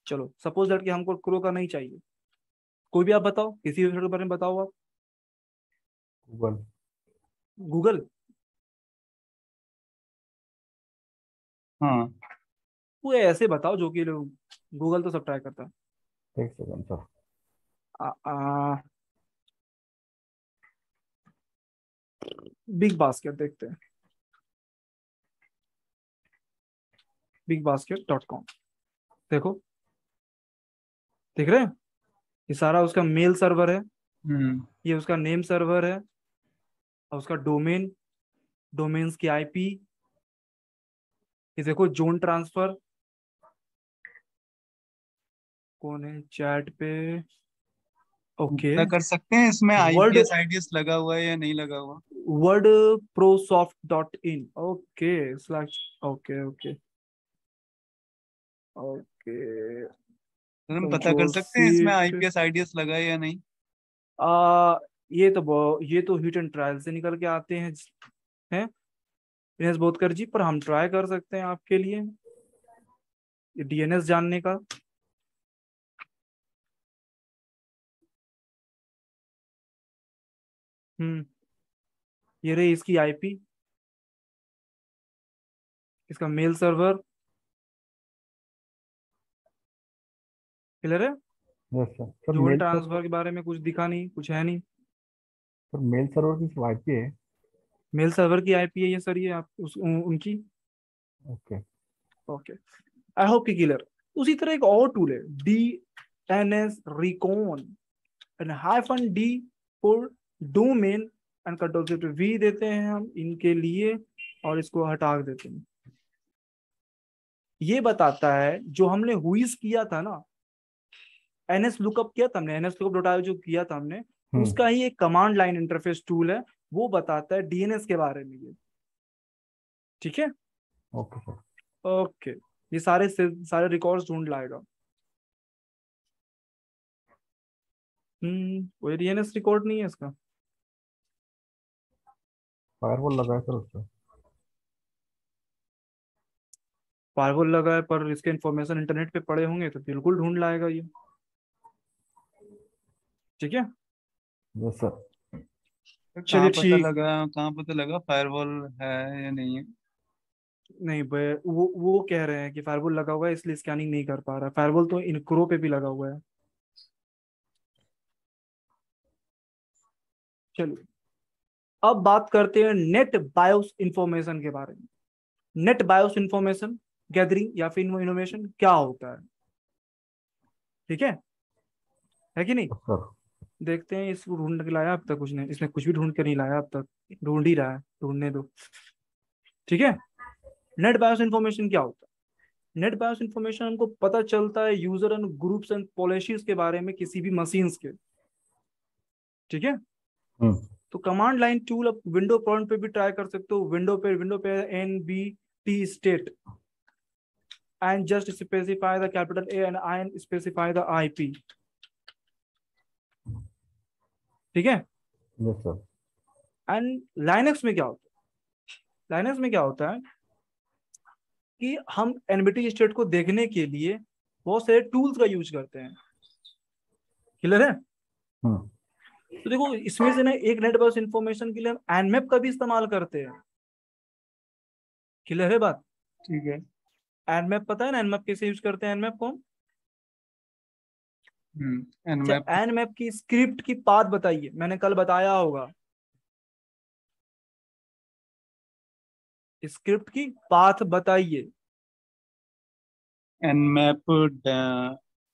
चलो suppose that कि हमको क्रो का नहीं चाहिए, कोई भी आप बताओ, किसी वेबसाइट के बारे में बताओ आप। गूगल। गूगल? हाँ। वो ऐसे बताओ जो कि लोग, गूगल तो सब ट्राई करता है। एक सेकंड सर। बिग बास्केट देखते हैं, bigBasket.com। देखो, देख रहे हैं, ये सारा उसका मेल सर्वर है, हम्म। ये उसका नेम सर्वर है, और उसका डोमेन, डोमेन्स की आईपी, ये देखो जोन ट्रांसफर, कौन है चैट पे, ओके, पता कर सकते हैं इसमें वर्ड, आईपीएस आईडीएस लगा हुआ है या नहीं लगा हुआ? वर्ड प्रोसॉफ्ट.इन, okay slash, okay okay okay, sir हम पता कर कंट्रोल सकते हैं इसमें सीट। आईपीएस आईडीएस लगा है या नहीं? ये तो हिट एंड ट्रायल से निकल के आते हैं दिनेश बोधकर जी, पर हम ट्राई कर सकते हैं आपके लिए डीएनएस जानने का। हम्म, ये रही इसकी आईपी, इसका मेल सर्वर, क्लियर है। Yes sir. सर जोन मेल सर। ट्रांसफर के बारे में कुछ दिखा नहीं, कुछ है नहीं। सर मेल सर्वर की वाईपी है। मेल सर्वर की आईपी है ये सर, ये आप उनकी, ओके। ओके, आई होप कि क्लियर। उसी तरह एक और टूल है, D N S recon, and hyphen D for domain, and control shift V देते हैं हम इनके लिए, और इसको हटा देते हैं। ये बताता है जो हमने हुईस किया था ना, एनएस लुकअप किया था हमने, एनएस लुकअप डॉट आईओ जो किया था हमने, हम्म। उसका ही एक कमांड लाइन इंटरफेस टूल है, वो बताता है डीएनएस के बारे में ये। ठीक है, ओके सर। ओके, ये सारे रिकॉर्ड्स ढूंढ लाएगा। कोई डीएनएस रिकॉर्ड नहीं है इसका। फायरवॉल लगा है सर उस पर। फायरवॉल लगा है, पर इसके इन्फॉर्मेशन इंटरनेट पे पड़े होंगे तो बिल्कुल ढूंढ लाएगा ये। ठीक है, यस सर। चलिए ठीक। कहाँ पता लगा फायरवॉल है या नहीं है? नहीं वो कह रहे हैं कि फायरवॉल लगा हुआ है इसलिए स्कैनिंग नहीं कर पा रहा, फायरवॉल तो इन क्रो पे भी लगा हुआ है। चलिए, अब बात करते हैं नेट बायोस इंफॉर्मेशन के बारे में। नेट बायोस इंफॉर्मेशन गैदरिंग या फिर इनोवेशन क्या होता है, ठीक है कि नहीं। Yes sir. देखते हैं, इसको ढूंढ के लाया अब तक कुछ नहीं, इसने कुछ भी ढूंढ के नहीं लाया अब तक, ढूंढ ही रहा है, ढूंढने दो। ठीक है, नेट बायोस इंफॉर्मेशन क्या होता है। नेट बायोस इंफॉर्मेशन हमको पता चलता है user and groups and policies के बारे में किसी भी मशीन्स के। ठीक है, हम्म। तो कमांड लाइन टूल आप विंडो प्रॉम्प्ट पे भी ट्राई कर सकते हो, विंडो पे N B T stat and just specify the capital A and I and specify the IP। ठीक है, यस सर। एंड लाइनक्स में क्या होता है, लाइनक्स में क्या होता है कि हम एनबीटी स्टेट को देखने के लिए बहुत सारे टूल्स का यूज करते हैं। क्लियर है। हम्म। तो देखो इसमें से ना एक नेट बस इंफॉर्मेशन के लिए हम एनमैप का भी इस्तेमाल करते हैं। क्लियर है बात। ठीक है। एनमैप पता है ना, एनमैप कैसे यूज करते हैं एनमैप को। अच्छा, एनमैप। एनमैप की स्क्रिप्ट की पाथ बताइए, मैंने कल बताया होगा, स्क्रिप्ट की पाथ बताइए एनमैप कि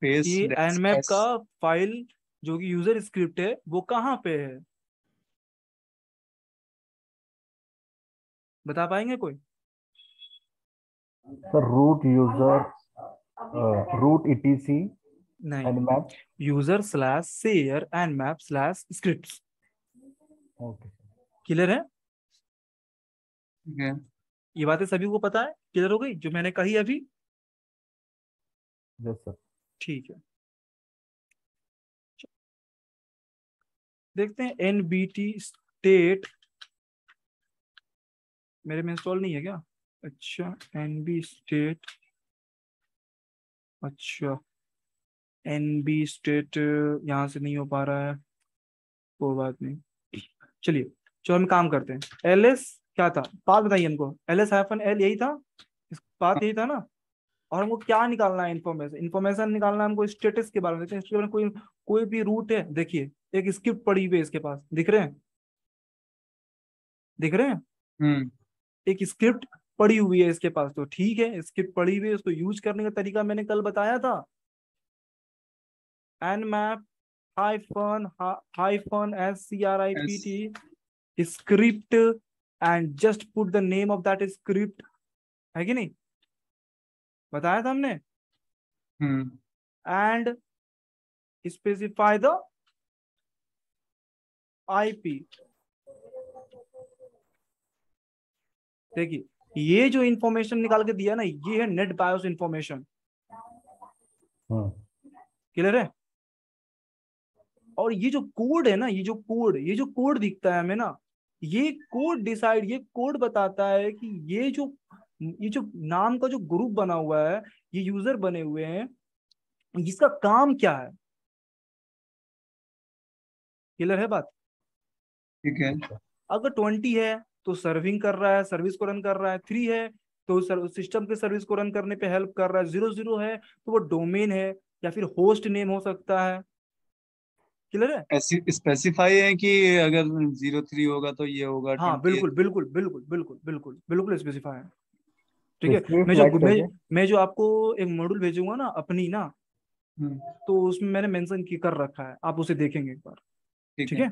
फेस डैश एनमैप एस। का फाइल जो कि यूजर स्क्रिप्ट है वो कहाँ पे है, बता पाएंगे कोई। Sir root user, root ETC नहीं, nmap. User slash share nmap slash script. Okay. Clear है, ठीक है। ये बातें सभी को पता है, क्लियर हो गई जो मैंने कही अभी। Yes sir. ठीक है, देखते हैं एनबीटी स्टेट, मेरे में इंस्टॉल नहीं है क्या। अच्छा, एनबी स्टेट, अच्छा NB स्टेट यहाँ से नहीं हो पा रहा है, कोई बात नहीं। चलिए चलो हम काम करते हैं। LS क्या था, पाथ बताइए हमको। LS-L यही था, इस पाथ यही था ना। और हमको क्या निकालना है, इन्फॉर्मेशन। इन्फॉर्मेशन निकालना है हमको स्टेटस के बारे में। देखते हैं स्टेटस में कोई कोई भी रूट है, देखिए एक स्क्रिप्ट पड़ी हुई है इसके पास, दिख रहे हैं, दिख रहे हैं। हम्म एक स्क्रिप्ट पड़ी हुई है इसके पास, तो ठीक है, स्क्रिप्ट पड़ी हुई है, उसको यूज करने का तरीका मैंने कल बताया था। nmap hyphen S script script and just put the name of that script, है कि नहीं, बताया था हमने। हम्म and specify the IP। देखिए ये जो इंफॉर्मेशन निकाल के दिया ना, ये है नेट बायोस इंफॉर्मेशन। हम्म क्लियर है। और ये जो कोड है ना, ये जो कोड दिखता है हमें ना, ये कोड बताता है कि ये जो नाम का जो ग्रुप बना हुआ है, ये यूजर बने हुए हैं, इसका काम क्या है। क्लियर है बात। ठीक है। अगर 20 है तो सर्विंग कर रहा है, सर्विस को रन कर रहा है। 3 है तो सिस्टम के सर्विस को रन करने पे हेल्प कर रहा है। 0 है तो वो डोमेन है या फिर होस्ट नेम हो सकता है। क्लियर है। ऐसी स्पेसिफाई है कि अगर 03 होगा तो ये होगा, हाँ 20 है। बिल्कुल बिल्कुल बिल्कुल बिल्कुल बिल्कुल बिल्कुल स्पेसिफाई है। ठीक है। इसलिए मैं जो फ्लैग मैं चाहिए। मैं जो आपको एक मॉड्यूल भेजूंगा ना अपनी ना, हम्म तो उसमें मैंने मेंशन की कर रखा है, आप उसे देखेंगे एक बार। ठीक ठीक है। है।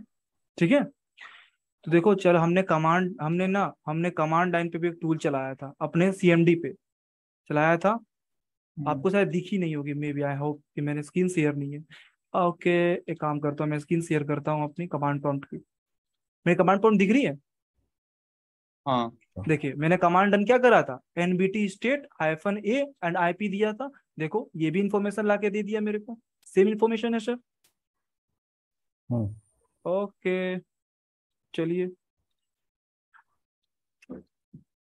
ठीक है। तो देखो चल, हमने कमांड लाइन पे भी एक टूल चलाया था, अपने CMD पे चलाया था। हम्म आपको शायद दिखी नहीं होगी, मे बी, आई होप कि मैंने स्क्रीन शेयर नहीं है। ओके, एक काम करता हूँ, मैं स्क्रीन शेयर करता हूँ अपनी कमांड प्रॉम्प्ट की। मेरी कमांड प्रॉम्प्ट दिख रही है। हाँ। देखिए मैंने कमांड रन क्या करा था, NBT state -A and IP दिया था। देखो ये भी इंफॉर्मेशन ला के दे दिया मेरे को, सेम इंफॉर्मेशन है सर। हम्म ओके चलिए।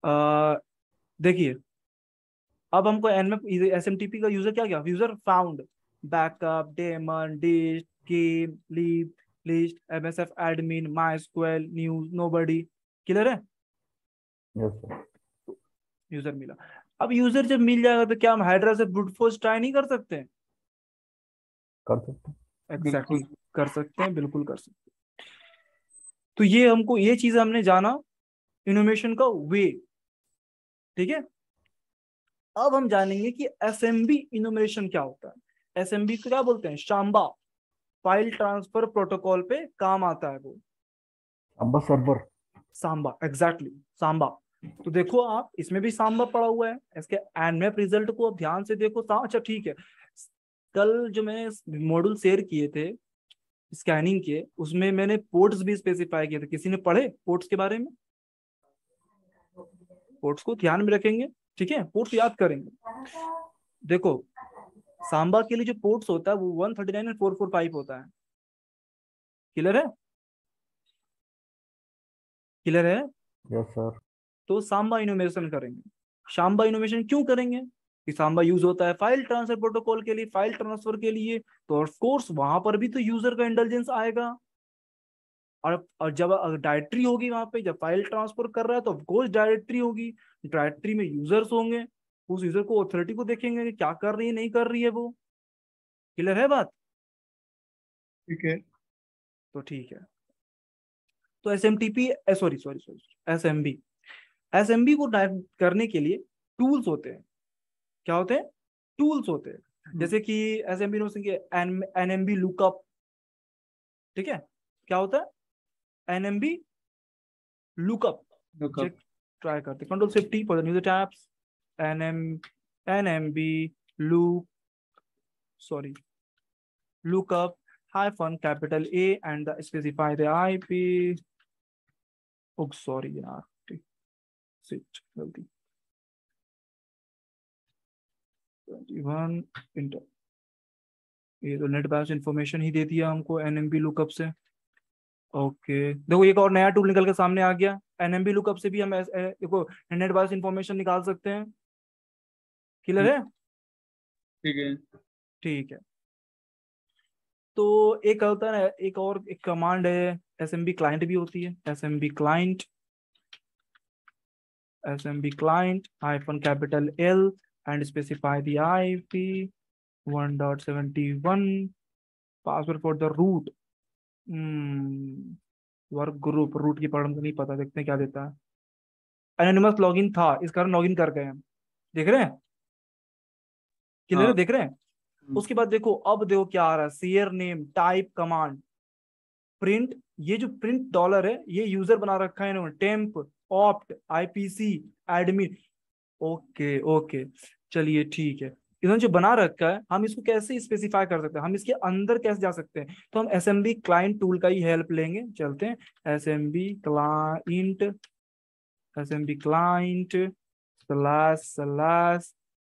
अ, देखिए अब हमको एनमेप SMTP का यूजर क्या, क्या user found, backup, daemon, dist, keep, leave, list, MSF admin, mysql, news, nobody. Clear है। Yes sir. यूजर मिला। अब यूजर जब मिल जाएगा तो क्या हम हाइड्रा से ब्रूट फोर्स ट्राई नहीं कर सकते। कर सकते हैं। एग्जैक्टली बिल्कुल। exactly, कर सकते हैं, बिल्कुल कर सकते हैं। तो ये हमको ये चीज हमने जाना, इनोवेशन का वे। ठीक है। अब हम जानेंगे कि SMB इनोवेशन क्या होता है। SMB को क्या बोलते हैं, शाम्बा फाइल ट्रांसफर प्रोटोकॉल पे काम आता है वो। अब सर्वर। सांबा, एग्जैक्टली सांबा। तो देखो आप इसमें भी सांबा पड़ा हुआ है, इसके एनमैप रिजल्ट को अब ध्यान से देखो। अच्छा ठीक है, कल जो मैंने मॉड्यूल शेयर किए थे स्कैनिंग के, उसमें मैंने पोर्ट्स भी स्पेसिफाई किए थे। किसी ने पढ़े पोर्ट्स के बारे में। पोर्ट्स को ध्यान में रखेंगे, ठीक है, पोर्ट्स याद करेंगे। देखो सांबा के लिए जो पोर्ट्स होता है वो 139 और 445 होता है। क्लियर है। क्लियर है। Yes sir. तो सांबा इनोवेशन करेंगे। सांबा इनोवेशन क्यों करेंगे, कि सांबा यूज होता है फाइल ट्रांसफर प्रोटोकॉल के लिए, फाइल ट्रांसफर के लिए। तो ऑफ कोर्स वहां पर भी तो यूजर का इंटेलिजेंस आएगा। और जब डायरेक्टरी होगी वहां पे, जब फाइल ट्रांसफर कर रहा है तो ऑफकोर्स डायरेक्टरी होगी। डायरेक्टरी में यूजर्स होंगे, उस यूजर को अथॉरिटी को देखेंगे कि क्या कर रही है नहीं कर रही है वो। क्लियर है बात। ठीक है। तो ठीक है। तो SMTP, sorry sorry sorry, S M B को करने के लिए टूल्स होते हैं। क्या होते हैं, टूल्स होते हैं। हम्म, जैसे कि SMB नो के NMB लुकअप। ठीक है। क्या होता है, NMB lookup. lookup। Check, try करते, कंट्रोल-Shift-T for the new tabs. NM NMB look, sorry, lookup hyphen capital A and specify the IP। Oh sorry यार, सिट गलती। 21 इंटर, ये तो नेट बैच इंफॉर्मेशन ही दे दिया हमको NMB लुकअप से। ओके देखो एक और नया टूल निकल के सामने आ गया। NMB लुकअप से भी हम देखो नेट बेस इंफॉर्मेशन निकाल सकते हैं। क्लियर हम्म, है। ठीक है। ठीक है। तो एक होता है ना, एक और एक कमांड है एसएमबी क्लाइंट भी होती है, SMB client, SMB client hyphen capital L and specify the IP 1.71 password for the root. Work group root की पढ़ नहीं पता, देखते हैं क्या देता है। एनोनिमस लॉगिन था, इस कारण लॉगिन कर गए हम, देख रहे हैं, क्लियर है, हाँ। देख रहे हैं। उसके बाद देखो, अब देखो क्या आ रहा है, share name type command print, ये जो प्रिंट डॉलर है ये यूजर बना रखा है इन्होंने, temp opt IPC admin. Okay okay, चलिए ठीक है। इन्होंने जो बना रखा है हम इसको कैसे स्पेसिफाई कर सकते हैं, हम इसके अंदर कैसे जा सकते हैं, तो हम एसएमबी क्लाइंट टूल का ही हेल्प लेंगे, चलते हैं SMB client, SMB client slash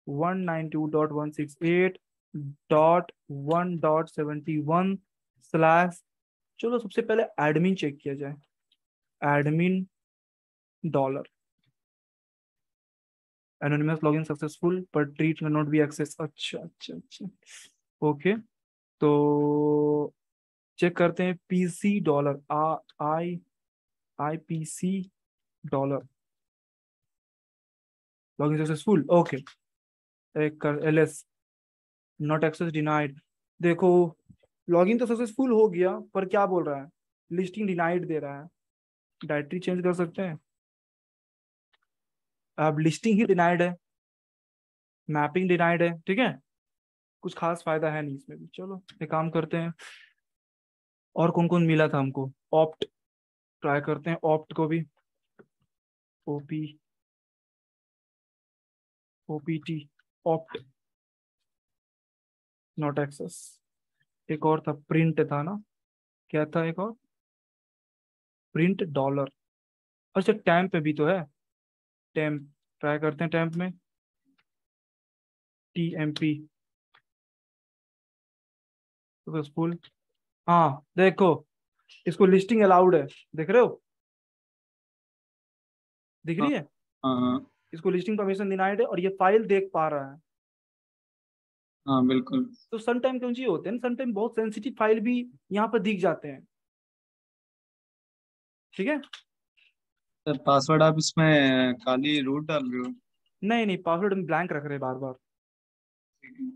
192.168.1.71 slash, चलो सबसे पहले एडमिन चेक किया जाए, admin dollar, anonymous login successful पर ट्रीट में नॉट बी एक्सेस। अच्छा अच्छा अच्छा, ओके। तो चेक करते हैं PC dollar, I I P C dollar login successful, okay. एक कर एलएस नॉट एक्सेस डिनाइड, देखो लॉगिन तो सक्सेसफुल हो गया पर क्या बोल रहा है, लिस्टिंग डिनाइड दे रहा है। डायरेक्टरी चेंज कर सकते हैं, अब लिस्टिंग ही डिनाइड है, मैपिंग डिनाइड है, ठीक है, कुछ खास फायदा है नहीं इसमें भी। चलो एक काम करते हैं, और कौन कौन मिला था हमको, ऑप्ट ट्राई करते हैं, ऑप्ट को भी, OP OPT opt not access. एक और था प्रिंट था ना, क्या था एक और, प्रिंट डॉलर। अच्छा टैम्प पे भी तो है, टैम्प ट्राई करते हैं, टैम्प में टीएमपी सक्सेसफुल। हाँ देखो, इसको लिस्टिंग अलाउड है, देख रहे हो, दिख हाँ। रही है, हाँ। हाँ। इसको लिस्टिंग परमिशन डिनाइड है और ये फाइल देख पा रहा है। हाँ बिल्कुल। तो सम टाइम क्यों चाहिए होते हैं, सम टाइम बहुत सेंसिटिव फाइल भी यहाँ पर दिख जाते हैं, ठीक है। सर पासवर्ड आप इसमें खाली रूट डाल रहे हो? नहीं नहीं, पासवर्ड हम ब्लैंक रख रहे हैं बार बार, ठीक है।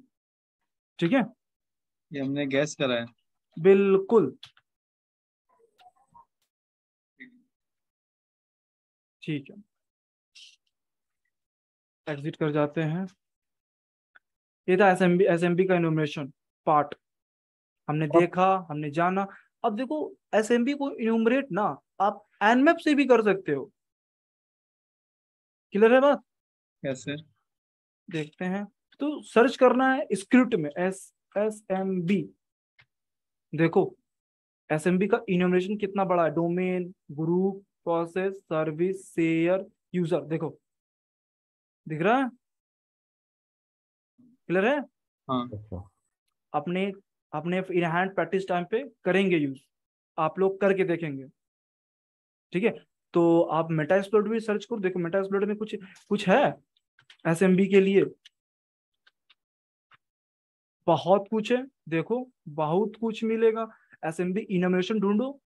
ठीक है, ये हमने गैस करा है। बिल्कुल ठीक है। एग्जिट कर जाते हैं, ये था एसएमबी का इन्यूमरेशन पार्ट, हमने और देखा, हमने जाना। अब देखो एसएमबी को इन्यूमरेट ना आप एनमैप से भी कर सकते हो, क्लियर है बात, कैसे? देखते हैं। तो सर्च करना है स्क्रिप्ट में एस एम बी, देखो एसएमबी का इन्यूमरेशन कितना बड़ा है, domain group process service share user, देखो दिख रहा है, क्लियर है। हाँ। अच्छा। अपने अपने इन हैंड प्रैक्टिस टाइम पे करेंगे यूज, आप लोग करके देखेंगे, ठीक है। तो आप मेटा एक्सप्लोर भी सर्च करो, देखो मेटा एक्सप्लोर में कुछ कुछ है एसएमबी के लिए, बहुत कुछ है, देखो बहुत कुछ मिलेगा। एसएमबी इनोवेशन ढूंढो,